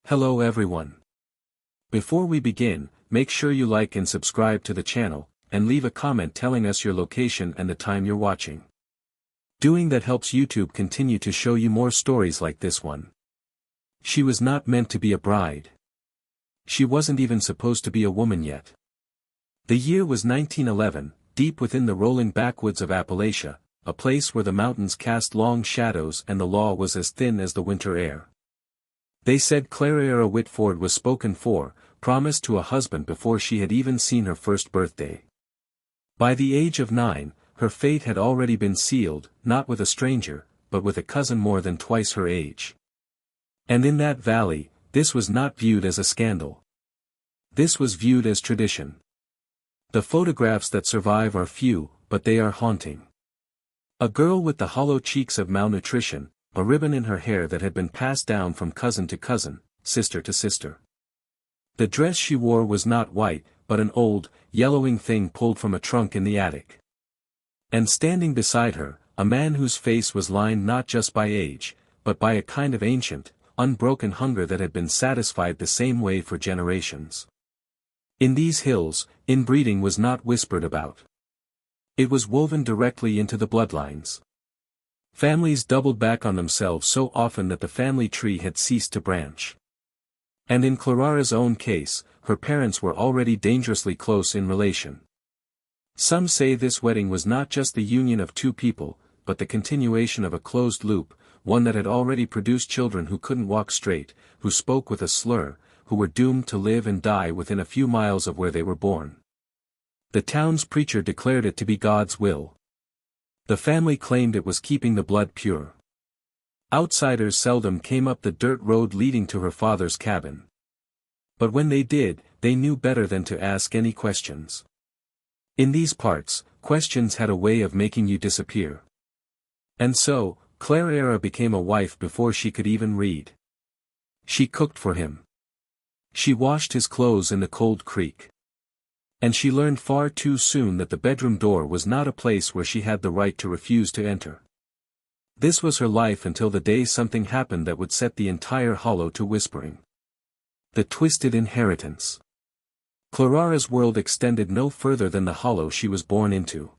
Hello everyone. Before we begin, make sure you like and subscribe to the channel, and leave a comment telling us your location and the time you're watching. Doing that helps YouTube continue to show you more stories like this one. She was not meant to be a bride. She wasn't even supposed to be a woman yet. The year was 1911, deep within the rolling backwoods of Appalachia, a place where the mountains cast long shadows and the law was as thin as the winter air. They said Clara Whitford was spoken for, promised to a husband before she had even seen her first birthday. By the age of 9, her fate had already been sealed, not with a stranger, but with a cousin more than twice her age. And in that valley, this was not viewed as a scandal. This was viewed as tradition. The photographs that survive are few, but they are haunting. A girl with the hollow cheeks of malnutrition, a ribbon in her hair that had been passed down from cousin to cousin, sister to sister. The dress she wore was not white, but an old, yellowing thing pulled from a trunk in the attic. And standing beside her, a man whose face was lined not just by age, but by a kind of ancient, unbroken hunger that had been satisfied the same way for generations. In these hills, inbreeding was not whispered about. It was woven directly into the bloodlines. Families doubled back on themselves so often that the family tree had ceased to branch. And in Clara's own case, her parents were already dangerously close in relation. Some say this wedding was not just the union of two people, but the continuation of a closed loop, one that had already produced children who couldn't walk straight, who spoke with a slur, who were doomed to live and die within a few miles of where they were born. The town's preacher declared it to be God's will. The family claimed it was keeping the blood pure. Outsiders seldom came up the dirt road leading to her father's cabin. But when they did, they knew better than to ask any questions. In these parts, questions had a way of making you disappear. And so, Clara became a wife before she could even read. She cooked for him. She washed his clothes in the cold creek. And she learned far too soon that the bedroom door was not a place where she had the right to refuse to enter. This was her life until the day something happened that would set the entire hollow to whispering. The twisted inheritance. Clara's world extended no further than the hollow she was born into.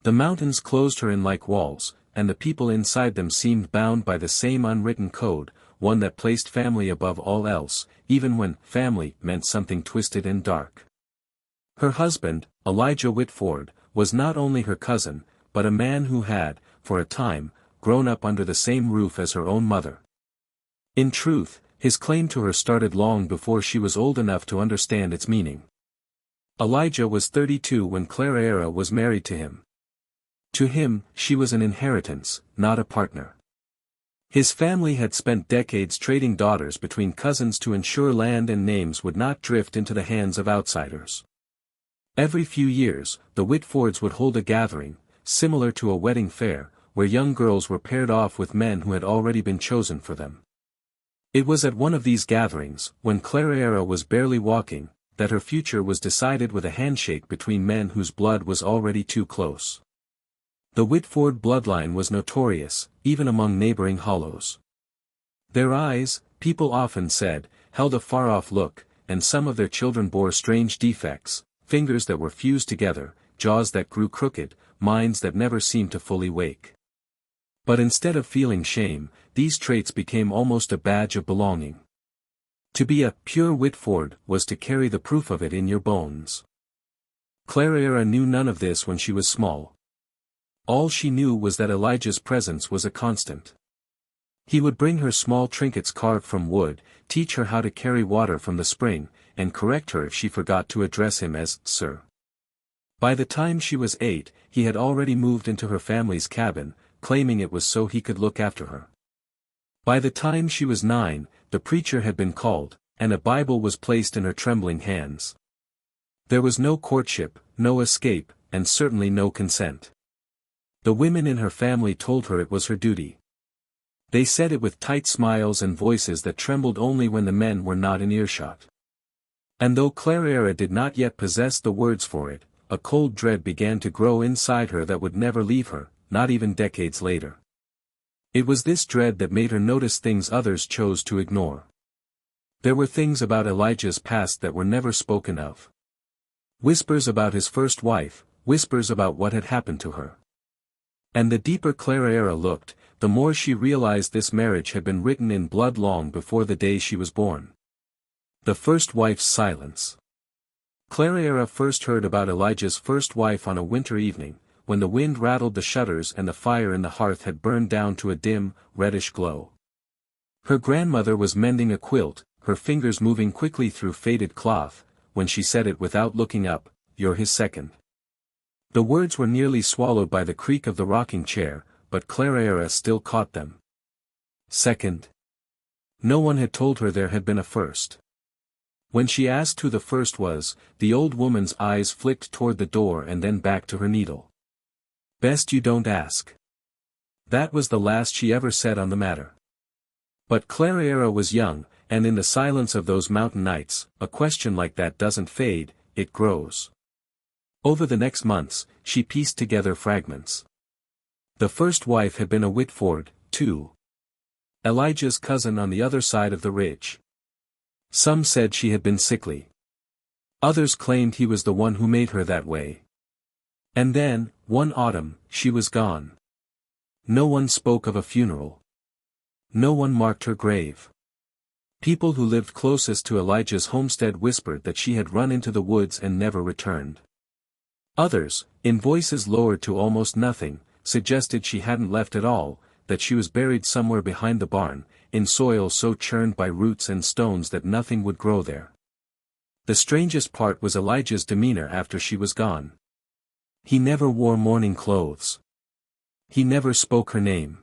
The mountains closed her in like walls, and the people inside them seemed bound by the same unwritten code, one that placed family above all else, even when family meant something twisted and dark. Her husband, Elijah Whitford, was not only her cousin, but a man who had, for a time, grown up under the same roof as her own mother. In truth, his claim to her started long before she was old enough to understand its meaning. Elijah was 32 when Clara was married to him. To him, she was an inheritance, not a partner. His family had spent decades trading daughters between cousins to ensure land and names would not drift into the hands of outsiders. Every few years, the Whitfords would hold a gathering, similar to a wedding fair, where young girls were paired off with men who had already been chosen for them. It was at one of these gatherings, when Clara was barely walking, that her future was decided with a handshake between men whose blood was already too close. The Whitford bloodline was notorious, even among neighboring hollows. Their eyes, people often said, held a far-off look, and some of their children bore strange defects. Fingers that were fused together, jaws that grew crooked, minds that never seemed to fully wake. But instead of feeling shame, these traits became almost a badge of belonging. To be a pure Whitford was to carry the proof of it in your bones. Clara knew none of this when she was small. All she knew was that Elijah's presence was a constant. He would bring her small trinkets carved from wood, teach her how to carry water from the spring, and correct her if she forgot to address him as Sir. By the time she was 8, he had already moved into her family's cabin, claiming it was so he could look after her. By the time she was 9, the preacher had been called, and a Bible was placed in her trembling hands. There was no courtship, no escape, and certainly no consent. The women in her family told her it was her duty. They said it with tight smiles and voices that trembled only when the men were not in earshot. And though Clara did not yet possess the words for it, a cold dread began to grow inside her that would never leave her, not even decades later. It was this dread that made her notice things others chose to ignore. There were things about Elijah's past that were never spoken of. Whispers about his first wife, whispers about what had happened to her. And the deeper Clara looked, the more she realized this marriage had been written in blood long before the day she was born. The first wife's silence. Clara first heard about Elijah's first wife on a winter evening, when the wind rattled the shutters and the fire in the hearth had burned down to a dim, reddish glow. Her grandmother was mending a quilt, her fingers moving quickly through faded cloth, when she said it without looking up, "You're his second." The words were nearly swallowed by the creak of the rocking chair, but Clara still caught them. Second. No one had told her there had been a first. When she asked who the first was, the old woman's eyes flicked toward the door and then back to her needle. "Best you don't ask." That was the last she ever said on the matter. But Clara was young, and in the silence of those mountain nights, a question like that doesn't fade, it grows. Over the next months, she pieced together fragments. The first wife had been a Whitford, too. Elijah's cousin on the other side of the ridge. Some said she had been sickly. Others claimed he was the one who made her that way. And then, one autumn, she was gone. No one spoke of a funeral. No one marked her grave. People who lived closest to Elijah's homestead whispered that she had run into the woods and never returned. Others, in voices lowered to almost nothing, suggested she hadn't left at all, that she was buried somewhere behind the barn, in soil so churned by roots and stones that nothing would grow there. The strangest part was Elijah's demeanor after she was gone. He never wore mourning clothes. He never spoke her name.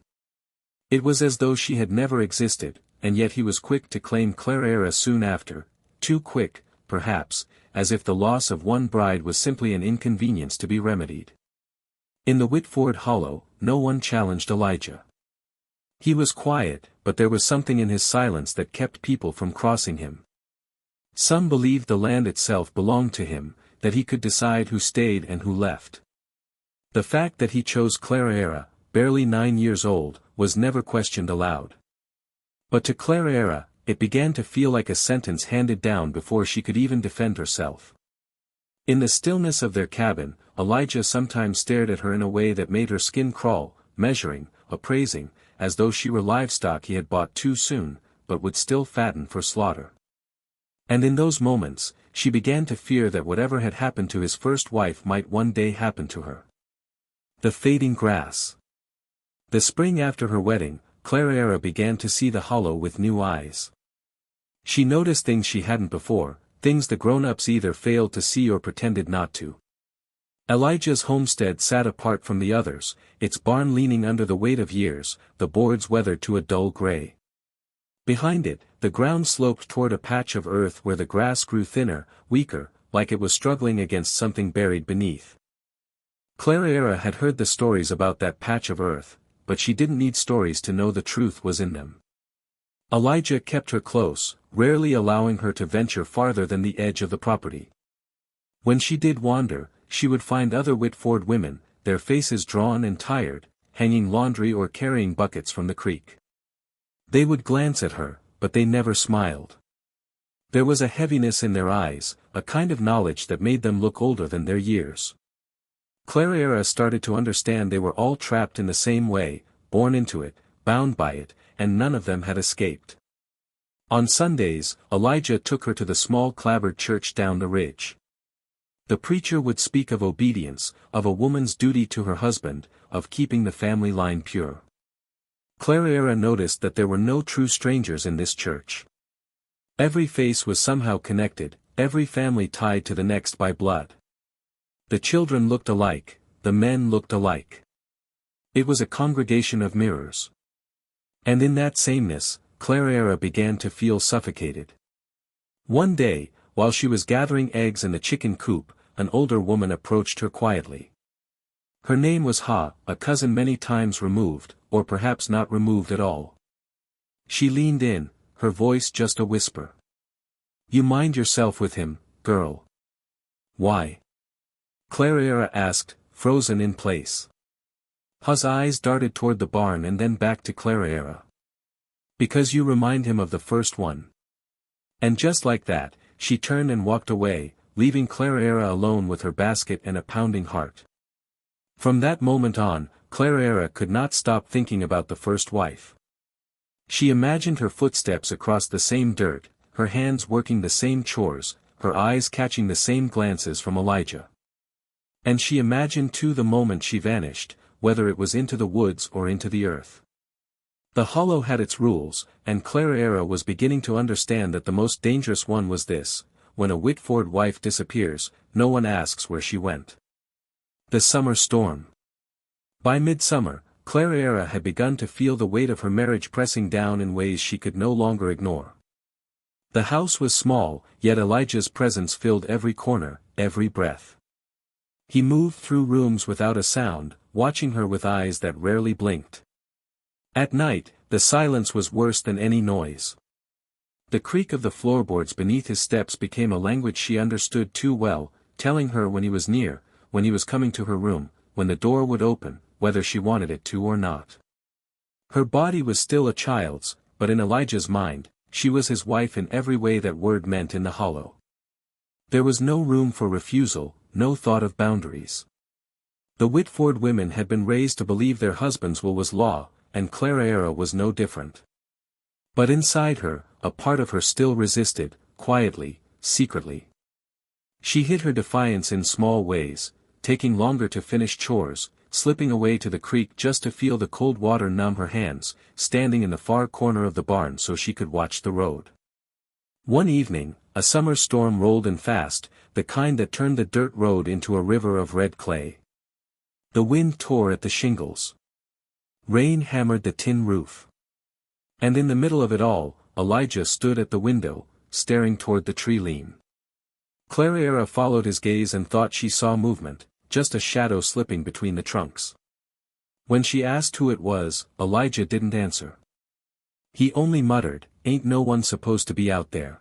It was as though she had never existed, and yet he was quick to claim Clara soon after, too quick, perhaps, as if the loss of one bride was simply an inconvenience to be remedied. In the Whitford hollow, no one challenged Elijah. He was quiet, but there was something in his silence that kept people from crossing him. Some believed the land itself belonged to him, that he could decide who stayed and who left. The fact that he chose Clara, barely 9 years old, was never questioned aloud. But to Clara, it began to feel like a sentence handed down before she could even defend herself. In the stillness of their cabin, Elijah sometimes stared at her in a way that made her skin crawl, measuring, appraising, as though she were livestock he had bought too soon, but would still fatten for slaughter. And in those moments, she began to fear that whatever had happened to his first wife might one day happen to her. The fading grass. The spring after her wedding, Clara began to see the hollow with new eyes. She noticed things she hadn't before, things the grown-ups either failed to see or pretended not to. Elijah's homestead sat apart from the others, its barn leaning under the weight of years, the boards weathered to a dull gray. Behind it, the ground sloped toward a patch of earth where the grass grew thinner, weaker, like it was struggling against something buried beneath. Clara had heard the stories about that patch of earth, but she didn't need stories to know the truth was in them. Elijah kept her close, rarely allowing her to venture farther than the edge of the property. When she did wander, she would find other Whitford women, their faces drawn and tired, hanging laundry or carrying buckets from the creek. They would glance at her, but they never smiled. There was a heaviness in their eyes, a kind of knowledge that made them look older than their years. Clara started to understand they were all trapped in the same way, born into it, bound by it, and none of them had escaped. On Sundays, Elijah took her to the small clapboard church down the ridge. The preacher would speak of obedience, of a woman's duty to her husband, of keeping the family line pure. Clara noticed that there were no true strangers in this church. Every face was somehow connected, every family tied to the next by blood. The children looked alike, the men looked alike. It was a congregation of mirrors. And in that sameness, Clara began to feel suffocated. One day, while she was gathering eggs in the chicken coop, an older woman approached her quietly. Her name was Ha, a cousin many times removed, or perhaps not removed at all. She leaned in, her voice just a whisper. "You mind yourself with him, girl." "Why?" Clara asked, frozen in place. Ha's eyes darted toward the barn and then back to Clara. "Because you remind him of the first one." And just like that, she turned and walked away, leaving Clara alone with her basket and a pounding heart. From that moment on, Clara could not stop thinking about the first wife. She imagined her footsteps across the same dirt, her hands working the same chores, her eyes catching the same glances from Elijah. And she imagined too the moment she vanished, whether it was into the woods or into the earth. The hollow had its rules, and Clara was beginning to understand that the most dangerous one was this: when a Whitford wife disappears, no one asks where she went. The summer storm. By midsummer, Clara had begun to feel the weight of her marriage pressing down in ways she could no longer ignore. The house was small, yet Elijah's presence filled every corner, every breath. He moved through rooms without a sound, watching her with eyes that rarely blinked. At night, the silence was worse than any noise. The creak of the floorboards beneath his steps became a language she understood too well, telling her when he was near, when he was coming to her room, when the door would open, whether she wanted it to or not. Her body was still a child's, but in Elijah's mind, she was his wife in every way that word meant in the hollow. There was no room for refusal, no thought of boundaries. The Whitford women had been raised to believe their husbands' will was law, and Clara was no different. But inside her, a part of her still resisted, quietly, secretly. She hid her defiance in small ways, taking longer to finish chores, slipping away to the creek just to feel the cold water numb her hands, standing in the far corner of the barn so she could watch the road. One evening, a summer storm rolled in fast, the kind that turned the dirt road into a river of red clay. The wind tore at the shingles. Rain hammered the tin roof. And in the middle of it all, Elijah stood at the window, staring toward the tree line. Clara followed his gaze and thought she saw movement, just a shadow slipping between the trunks. When she asked who it was, Elijah didn't answer. He only muttered, "Ain't no one supposed to be out there."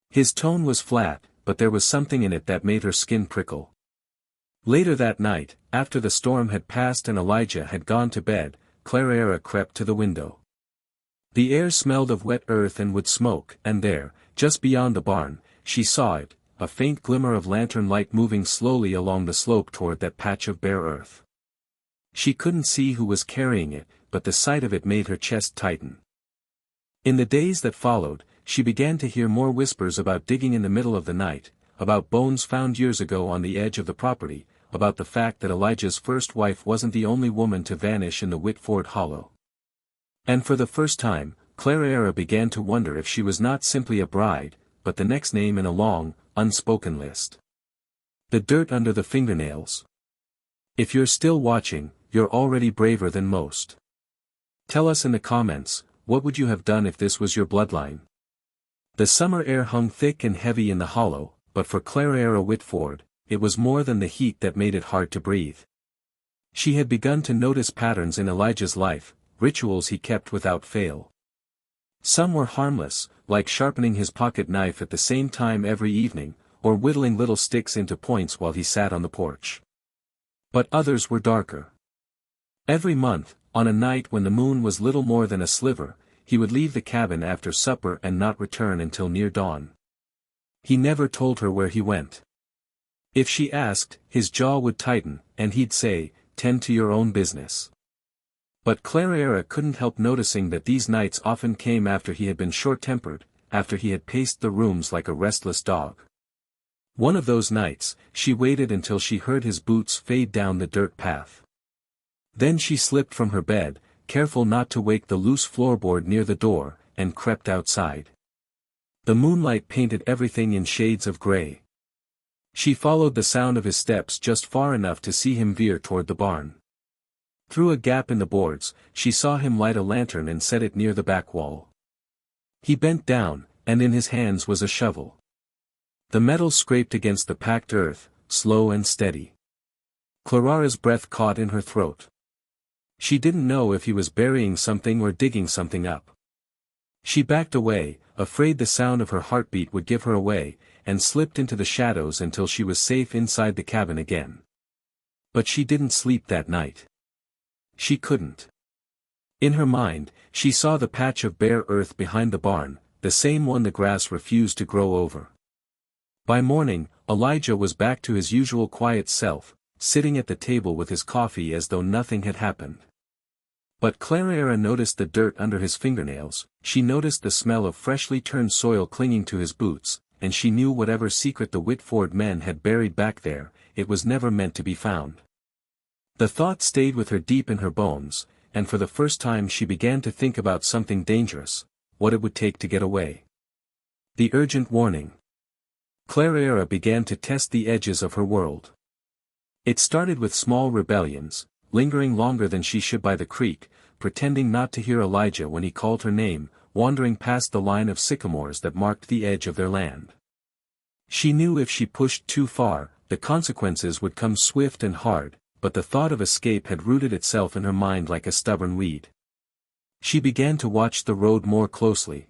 His tone was flat, but there was something in it that made her skin prickle. Later that night, after the storm had passed and Elijah had gone to bed, Clara crept to the window. The air smelled of wet earth and wood smoke, and there, just beyond the barn, she saw it, a faint glimmer of lantern light moving slowly along the slope toward that patch of bare earth. She couldn't see who was carrying it, but the sight of it made her chest tighten. In the days that followed, she began to hear more whispers about digging in the middle of the night, about bones found years ago on the edge of the property, about the fact that Elijah's first wife wasn't the only woman to vanish in the Whitford Hollow. And for the first time, Clara began to wonder if she was not simply a bride, but the next name in a long, unspoken list. The dirt under the fingernails. If you're still watching, you're already braver than most. Tell us in the comments, what would you have done if this was your bloodline? The summer air hung thick and heavy in the hollow, but for Clara Whitford, it was more than the heat that made it hard to breathe. She had begun to notice patterns in Elijah's life, rituals he kept without fail. Some were harmless, like sharpening his pocket knife at the same time every evening, or whittling little sticks into points while he sat on the porch. But others were darker. Every month, on a night when the moon was little more than a sliver, he would leave the cabin after supper and not return until near dawn. He never told her where he went. If she asked, his jaw would tighten, and he'd say, "Tend to your own business." But Clara couldn't help noticing that these nights often came after he had been short-tempered, after he had paced the rooms like a restless dog. One of those nights, she waited until she heard his boots fade down the dirt path. Then she slipped from her bed, careful not to wake the loose floorboard near the door, and crept outside. The moonlight painted everything in shades of gray. She followed the sound of his steps just far enough to see him veer toward the barn. Through a gap in the boards, she saw him light a lantern and set it near the back wall. He bent down, and in his hands was a shovel. The metal scraped against the packed earth, slow and steady. Clara's breath caught in her throat. She didn't know if he was burying something or digging something up. She backed away, afraid the sound of her heartbeat would give her away, and slipped into the shadows until she was safe inside the cabin again. But she didn't sleep that night. She couldn't. In her mind, she saw the patch of bare earth behind the barn, the same one the grass refused to grow over. By morning, Elijah was back to his usual quiet self, sitting at the table with his coffee as though nothing had happened. But Clara noticed the dirt under his fingernails, she noticed the smell of freshly turned soil clinging to his boots, and she knew whatever secret the Whitford men had buried back there, it was never meant to be found. The thought stayed with her deep in her bones, and for the first time she began to think about something dangerous, what it would take to get away. The urgent warning. Clara began to test the edges of her world. It started with small rebellions, lingering longer than she should by the creek, pretending not to hear Elijah when he called her name, wandering past the line of sycamores that marked the edge of their land. She knew if she pushed too far, the consequences would come swift and hard, but the thought of escape had rooted itself in her mind like a stubborn weed. She began to watch the road more closely.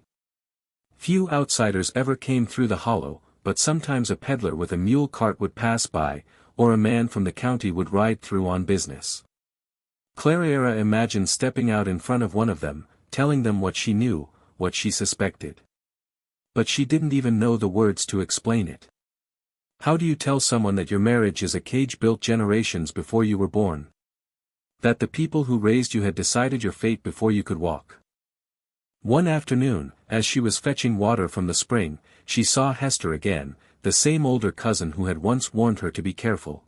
Few outsiders ever came through the hollow, but sometimes a peddler with a mule cart would pass by, or a man from the county would ride through on business. Clara imagined stepping out in front of one of them, telling them what she knew, what she suspected. But she didn't even know the words to explain it. How do you tell someone that your marriage is a cage built generations before you were born? That the people who raised you had decided your fate before you could walk? One afternoon, as she was fetching water from the spring, she saw Hester again, the same older cousin who had once warned her to be careful.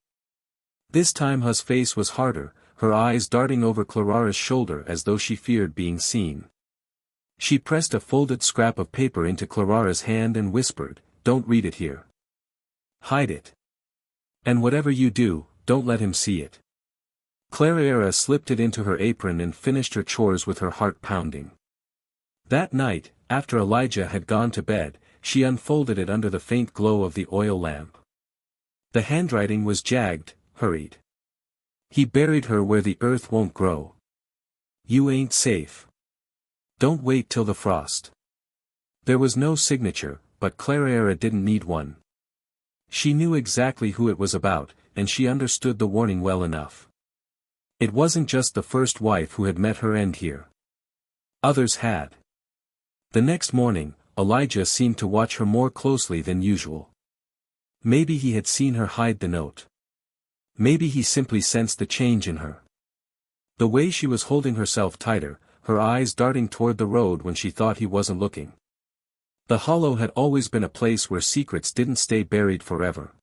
This time Hugh's face was harder, her eyes darting over Clara's shoulder as though she feared being seen. She pressed a folded scrap of paper into Clara's hand and whispered, "Don't read it here. Hide it. And whatever you do, don't let him see it." Clara slipped it into her apron and finished her chores with her heart pounding. That night, after Elijah had gone to bed, she unfolded it under the faint glow of the oil lamp. The handwriting was jagged, hurried. He buried her where the earth won't grow. You ain't safe. Don't wait till the frost. There was no signature, but Clara didn't need one. She knew exactly who it was about, and she understood the warning well enough. It wasn't just the first wife who had met her end here. Others had. The next morning, Elijah seemed to watch her more closely than usual. Maybe he had seen her hide the note. Maybe he simply sensed the change in her. The way she was holding herself tighter, her eyes darting toward the road when she thought he wasn't looking. The hollow had always been a place where secrets didn't stay buried forever.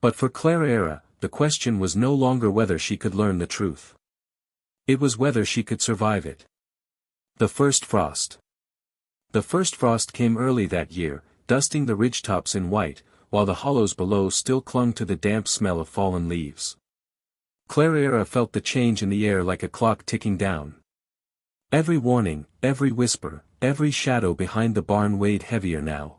But for Clara, the question was no longer whether she could learn the truth. It was whether she could survive it. The first frost. The first frost came early that year, dusting the ridgetops in white, while the hollows below still clung to the damp smell of fallen leaves. Clara felt the change in the air like a clock ticking down. Every warning, every whisper, every shadow behind the barn weighed heavier now.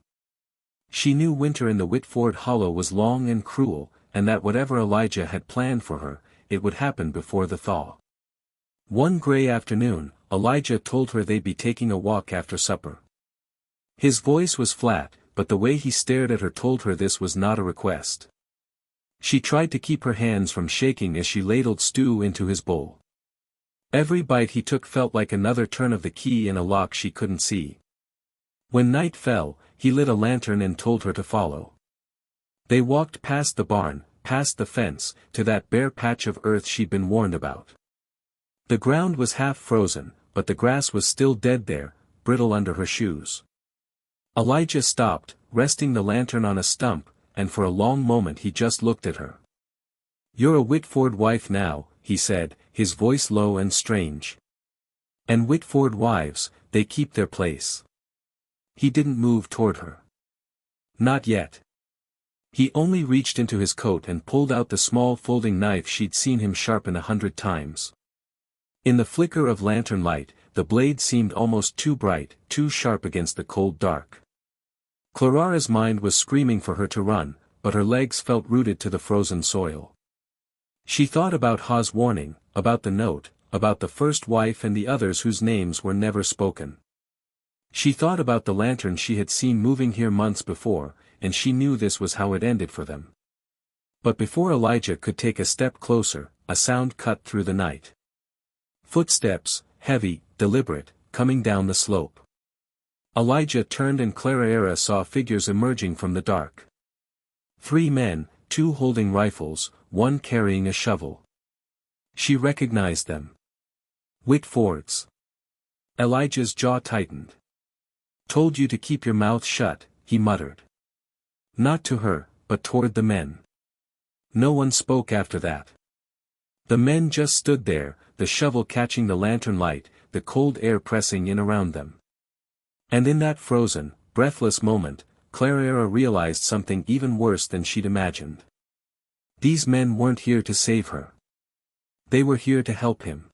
She knew winter in the Whitford hollow was long and cruel, and that whatever Elijah had planned for her, it would happen before the thaw. One gray afternoon, Elijah told her they'd be taking a walk after supper. His voice was flat, but the way he stared at her told her this was not a request. She tried to keep her hands from shaking as she ladled stew into his bowl. Every bite he took felt like another turn of the key in a lock she couldn't see. When night fell, he lit a lantern and told her to follow. They walked past the barn, past the fence, to that bare patch of earth she'd been warned about. The ground was half frozen, but the grass was still dead there, brittle under her shoes. Elijah stopped, resting the lantern on a stump, and for a long moment he just looked at her. "You're a Whitford wife now," he said, his voice low and strange. "And Whitford wives, they keep their place." He didn't move toward her. Not yet. He only reached into his coat and pulled out the small folding knife she'd seen him sharpen 100 times. In the flicker of lantern light, the blade seemed almost too bright, too sharp against the cold dark. Clara's mind was screaming for her to run, but her legs felt rooted to the frozen soil. She thought about Ha's warning, about the note, about the first wife and the others whose names were never spoken. She thought about the lantern she had seen moving here months before, and she knew this was how it ended for them. But before Elijah could take a step closer, a sound cut through the night. Footsteps, heavy, deliberate, coming down the slope. Elijah turned and Clara saw figures emerging from the dark. 3 men, 2 holding rifles, 1 carrying a shovel. She recognized them. Whitfords. Elijah's jaw tightened. "Told you to keep your mouth shut," he muttered. Not to her, but toward the men. No one spoke after that. The men just stood there, the shovel catching the lantern light, the cold air pressing in around them. And in that frozen, breathless moment, Clara realized something even worse than she'd imagined. These men weren't here to save her. They were here to help him.